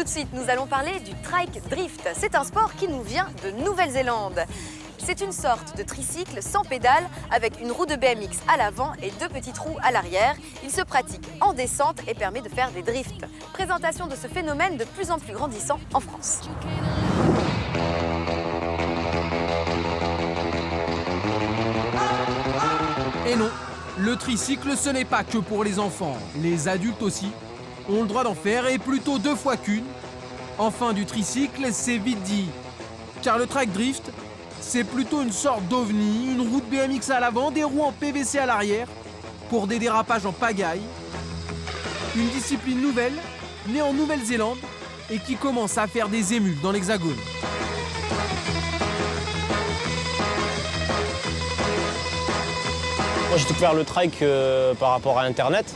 Tout de suite, nous allons parler du trike drift. C'est un sport qui nous vient de Nouvelle-Zélande. C'est une sorte de tricycle sans pédale avec une roue de BMX à l'avant et deux petites roues à l'arrière. Il se pratique en descente et permet de faire des drifts. Présentation de ce phénomène de plus en plus grandissant en France. Et non, le tricycle ce n'est pas que pour les enfants. Les adultes aussi ont le droit d'en faire et plutôt 2 fois qu'une. Enfin, du tricycle, c'est vite dit. Car le trike drift, c'est plutôt une sorte d'ovni, une roue de BMX à l'avant, des roues en PVC à l'arrière, pour des dérapages en pagaille. Une discipline nouvelle, née en Nouvelle-Zélande, et qui commence à faire des émules dans l'Hexagone. Moi j'ai découvert le trike par rapport à internet,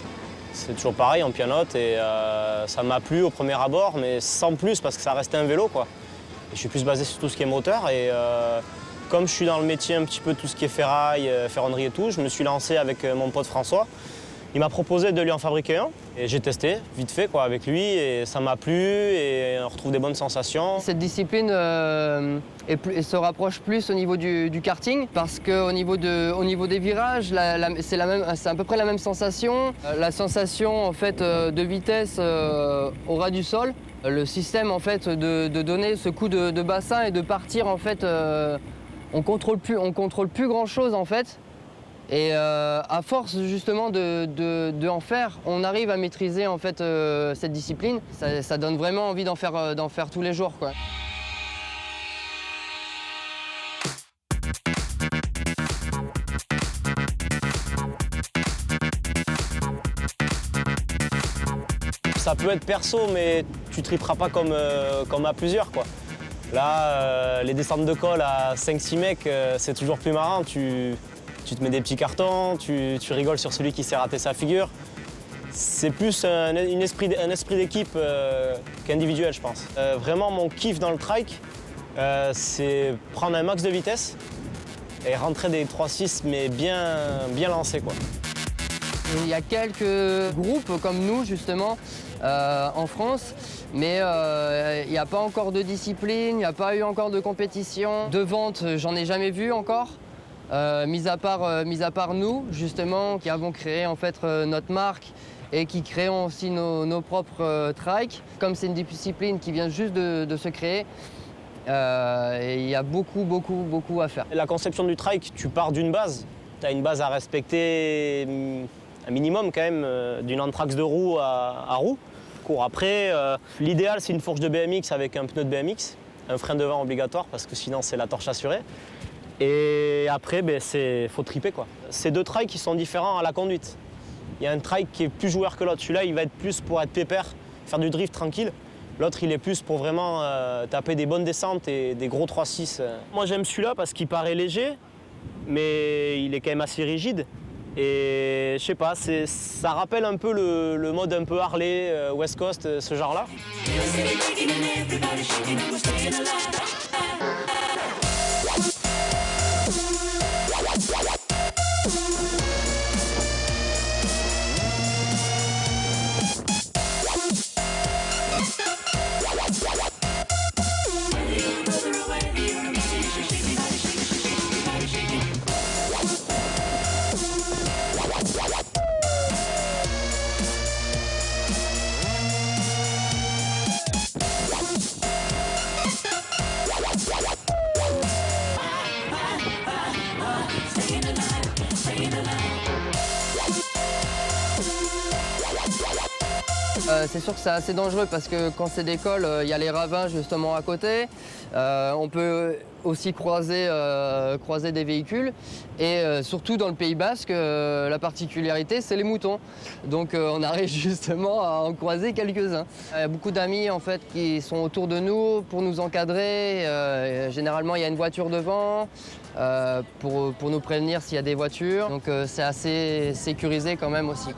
c'est toujours pareil en pianote et ça m'a plu au premier abord mais sans plus parce que ça restait un vélo quoi. Et je suis plus basé sur tout ce qui est moteur et comme je suis dans le métier un petit peu tout ce qui est ferraille, ferronnerie et tout, je me suis lancé avec mon pote François. Il m'a proposé de lui en fabriquer un et j'ai testé vite fait quoi, avec lui et ça m'a plu et on retrouve des bonnes sensations. Cette discipline se rapproche plus au niveau du karting parce qu'au niveau des virages, c'est à peu près la même sensation. La sensation en fait, de vitesse au ras du sol. Le système en fait, de donner ce coup de bassin et de partir, en fait, on contrôle plus grand chose en fait. Et à force justement de en faire, on arrive à maîtriser en fait cette discipline. Ça donne vraiment envie d'en faire tous les jours, quoi. Ça peut être perso mais tu triperas pas comme à plusieurs quoi. Là, les descentes de col à 5-6 mecs, c'est toujours plus marrant. Tu te mets des petits cartons, tu rigoles sur celui qui s'est raté sa figure. C'est plus un esprit d'équipe qu'individuel, je pense. Vraiment, mon kiff dans le trike, c'est prendre un max de vitesse et rentrer des 3-6, mais bien lancé, quoi. Il y a quelques groupes comme nous, justement, en France, mais il n'y a pas encore de discipline, il n'y a pas eu encore de compétition. De vente, j'en ai jamais vu encore. Mis à part nous, justement, qui avons créé en fait notre marque et qui créons aussi nos propres trikes. Comme c'est une discipline qui vient juste de se créer, il y a beaucoup à faire. La conception du trike, tu pars d'une base. Tu as une base à respecter, un minimum quand même, d'une anthrax de roue à roue. Après, l'idéal c'est une fourche de BMX avec un pneu de BMX, un frein devant obligatoire parce que sinon c'est la torche assurée. Et après, faut triper quoi. C'est 2 trikes qui sont différents à la conduite. Il y a un trike qui est plus joueur que l'autre. Celui-là, il va être plus pour être pépère, faire du drift tranquille. L'autre, il est plus pour vraiment taper des bonnes descentes et des gros 3-6. Moi, j'aime celui-là parce qu'il paraît léger, mais il est quand même assez rigide. Et je sais pas, ça rappelle un peu le mode un peu Harley, West Coast, ce genre-là. C'est sûr que c'est assez dangereux parce que quand c'est des cols, il y a les ravins justement à côté. On peut aussi croiser des véhicules et surtout dans le Pays Basque, la particularité c'est les moutons. Donc on arrive justement à en croiser quelques-uns. Il y a beaucoup d'amis en fait qui sont autour de nous pour nous encadrer. Généralement il y a une voiture devant pour nous prévenir s'il y a des voitures. Donc c'est assez sécurisé quand même aussi.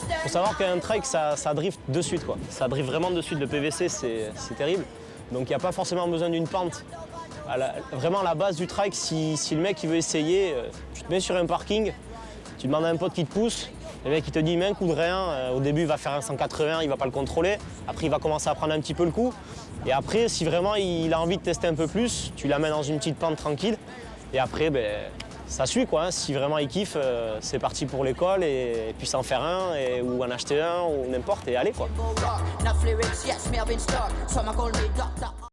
Il faut savoir qu'un trike, ça drift de suite, quoi. Ça drift vraiment de suite. Le PVC, c'est terrible. Donc il n'y a pas forcément besoin d'une pente. Vraiment, la base du trike, si le mec il veut essayer, tu te mets sur un parking, tu demandes à un pote qui te pousse, Le mec il te dit, mais un coup de rein, au début il va faire un 180, il va pas le contrôler. Après il va commencer à prendre un petit peu le coup. Et après, si vraiment il a envie de tester un peu plus, tu l'amènes dans une petite pente tranquille. Et après, ça suit quoi. Si vraiment il kiffe, c'est parti pour l'école et puis s'en faire un ou en acheter un ou n'importe et aller quoi.